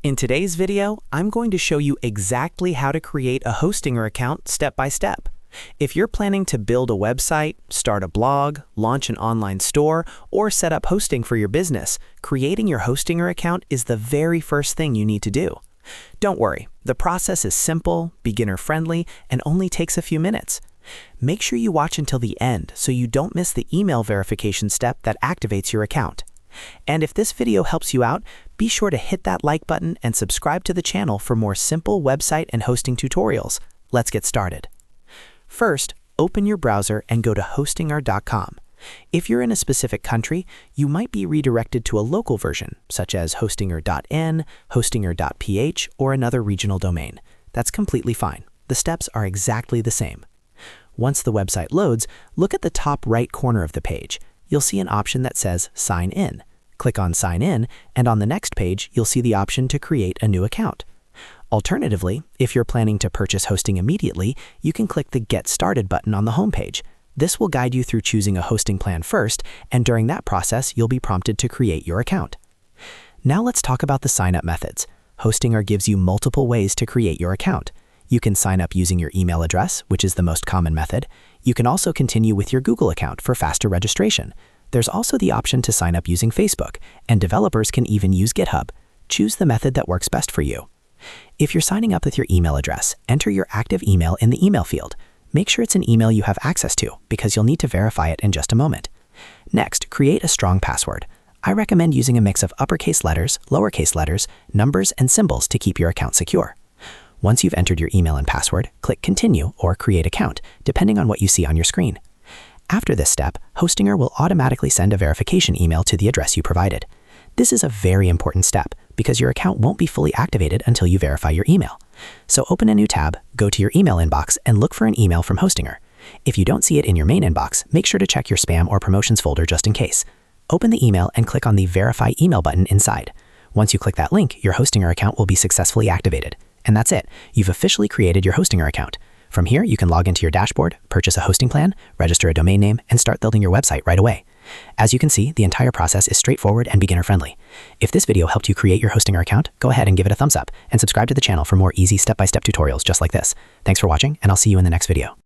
In today's video, I'm going to show you exactly how to create a Hostinger account step by step. If you're planning to build a website, start a blog, launch an online store, or set up hosting for your business, creating your Hostinger account is the very first thing you need to do. Don't worry, the process is simple, beginner-friendly, and only takes a few minutes. Make sure you watch until the end so you don't miss the email verification step that activates your account. And if this video helps you out, be sure to hit that like button and subscribe to the channel for more simple website and hosting tutorials. Let's get started. First, open your browser and go to hostinger.com. If you're in a specific country, you might be redirected to a local version, such as hostinger.in, hostinger.ph, or another regional domain. That's completely fine. The steps are exactly the same. Once the website loads, look at the top right corner of the page. You'll see an option that says Sign In. Click on Sign In, and on the next page, you'll see the option to create a new account. Alternatively, if you're planning to purchase hosting immediately, you can click the Get Started button on the homepage. This will guide you through choosing a hosting plan first, and during that process, you'll be prompted to create your account. Now let's talk about the sign-up methods. Hostinger gives you multiple ways to create your account. You can sign up using your email address, which is the most common method. You can also continue with your Google account for faster registration. There's also the option to sign up using Facebook, and developers can even use GitHub. Choose the method that works best for you. If you're signing up with your email address, enter your active email in the email field. Make sure it's an email you have access to, because you'll need to verify it in just a moment. Next, create a strong password. I recommend using a mix of uppercase letters, lowercase letters, numbers, and symbols to keep your account secure. Once you've entered your email and password, click Continue or Create Account, depending on what you see on your screen. After this step, Hostinger will automatically send a verification email to the address you provided. This is a very important step because your account won't be fully activated until you verify your email. So open a new tab, go to your email inbox, and look for an email from Hostinger. If you don't see it in your main inbox, make sure to check your spam or promotions folder just in case. Open the email and click on the Verify Email button inside. Once you click that link, your Hostinger account will be successfully activated. And that's it. You've officially created your Hostinger account. From here, you can log into your dashboard, purchase a hosting plan, register a domain name, and start building your website right away. As you can see, the entire process is straightforward and beginner-friendly. If this video helped you create your Hostinger account, go ahead and give it a thumbs up and subscribe to the channel for more easy step-by-step tutorials just like this. Thanks for watching, and I'll see you in the next video.